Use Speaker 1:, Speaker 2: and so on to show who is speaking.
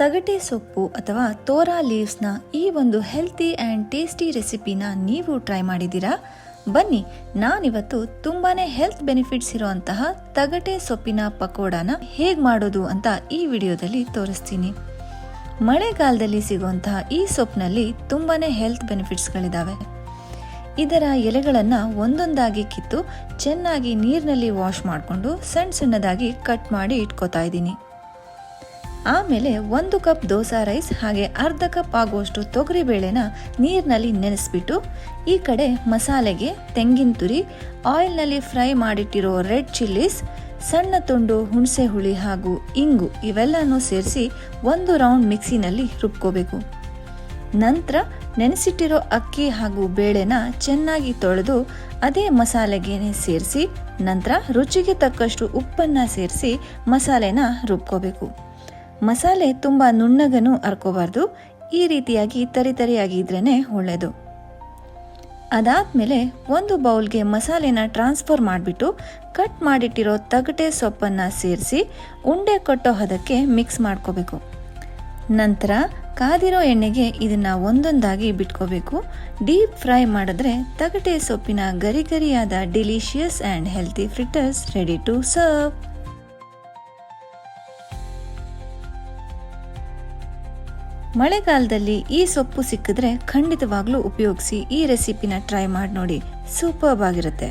Speaker 1: ತಗಟೆ ಸೊಪ್ಪು ಅಥವಾ ತೋರಾ ಲೀವ್ಸ್ನ ಈ ಒಂದು ಹೆಲ್ತಿ ಆ್ಯಂಡ್ ಟೇಸ್ಟಿ ರೆಸಿಪಿನ ನೀವು ಟ್ರೈ ಮಾಡಿದ್ದೀರಾ? ಬನ್ನಿ, ನಾನಿವತ್ತು ತುಂಬಾನೇ ಹೆಲ್ತ್ ಬೆನಿಫಿಟ್ಸ್ ಇರುವಂತಹ ತಗಟೆ ಸೊಪ್ಪಿನ ಪಕೋಡಾನ ಹೇಗೆ ಮಾಡೋದು ಅಂತ ಈ ವಿಡಿಯೋದಲ್ಲಿ ತೋರಿಸ್ತೀನಿ. ಮಳೆಗಾಲದಲ್ಲಿ ಸಿಗುವಂತಹ ಈ ಸೊಪ್ಪಿನಲ್ಲಿ ತುಂಬಾನೇ ಹೆಲ್ತ್ ಬೆನಿಫಿಟ್ಸ್ಗಳಿದ್ದಾವೆ. ಇದರ ಎಲೆಗಳನ್ನು ಒಂದೊಂದಾಗಿ ಕಿತ್ತು ಚೆನ್ನಾಗಿ ನೀರಿನಲ್ಲಿ ವಾಶ್ ಮಾಡಿಕೊಂಡು ಸಣ್ಣ ಸಣ್ಣದಾಗಿ ಕಟ್ ಮಾಡಿ ಇಟ್ಕೋತಾ ಇದ್ದೀನಿ. ಆಮೇಲೆ 1 ಕಪ್ ದೋಸಾ ರೈಸ್ ಹಾಗೆ ಅರ್ಧ ಕಪ್ ಆಗುವಷ್ಟು ತೊಗರಿ ಬೇಳೆನ ನೀರಿನಲ್ಲಿ ನೆನೆಸ್ಬಿಟ್ಟು ಈ ಕಡೆ ಮಸಾಲೆಗೆ ತೆಂಗಿನ ತುರಿ, ಆಯಿಲ್ನಲ್ಲಿ ಫ್ರೈ ಮಾಡಿಟ್ಟಿರೋ ರೆಡ್ ಚಿಲ್ಲೀಸ್, ಸಣ್ಣ ತುಂಡು ಹುಣಸೆ ಹುಳಿ ಹಾಗೂ ಇಂಗು ಇವೆಲ್ಲನೂ ಸೇರಿಸಿ 1 ರೌಂಡ್ ಮಿಕ್ಸಿನಲ್ಲಿ ರುಬ್ಕೋಬೇಕು. ನಂತರ ನೆನೆಸಿಟ್ಟಿರೋ ಅಕ್ಕಿ ಹಾಗೂ ಬೇಳೆನ ಚೆನ್ನಾಗಿ ತೊಳೆದು ಅದೇ ಮಸಾಲೆಗೆ ಸೇರಿಸಿ ನಂತರ ರುಚಿಗೆ ತಕ್ಕಷ್ಟು ಉಪ್ಪನ್ನು ಸೇರಿಸಿ ಮಸಾಲೆನ ರುಬ್ಕೋಬೇಕು. ಮಸಾಲೆ ತುಂಬ ನುಣ್ಣಗನೂ ಅರ್ಕೋಬಾರ್ದು, ಈ ರೀತಿಯಾಗಿ ತರಿಯಾಗಿದ್ರೇ ಒಳ್ಳೆಯದು. ಅದಾದಮೇಲೆ ಒಂದು ಬೌಲ್ಗೆ ಮಸಾಲೆನ ಟ್ರಾನ್ಸ್ಫರ್ ಮಾಡಿಬಿಟ್ಟು ಕಟ್ ಮಾಡಿಟ್ಟಿರೋ ತಗಟೆ ಸೊಪ್ಪನ್ನು ಸೇರಿಸಿ ಉಂಡೆ ಕಟ್ಟೋ ಹದಕ್ಕೆ ಮಿಕ್ಸ್ ಮಾಡ್ಕೋಬೇಕು. ನಂತರ ಕಾದಿರೋ ಎಣ್ಣೆಗೆ ಇದನ್ನು ಒಂದೊಂದಾಗಿ ಬಿಟ್ಕೋಬೇಕು. ಡೀಪ್ ಫ್ರೈ ಮಾಡಿದ್ರೆ ತಗಟೆ ಸೊಪ್ಪಿನ ಗರಿಗರಿಯಾದ delicious and healthy fritters ready to serve. ಮಳೆಗಾಲದಲ್ಲಿ ಈ ಸೊಪ್ಪು ಸಿಕ್ಕಿದ್ರೆ ಖಂಡಿತವಾಗ್ಲೂ ಉಪಯೋಗಿಸಿ ಈ ರೆಸಿಪಿನ ಟ್ರೈ ಮಾಡಿ ನೋಡಿ, ಸೂಪರ್ಬ್ ಆಗಿರುತ್ತೆ.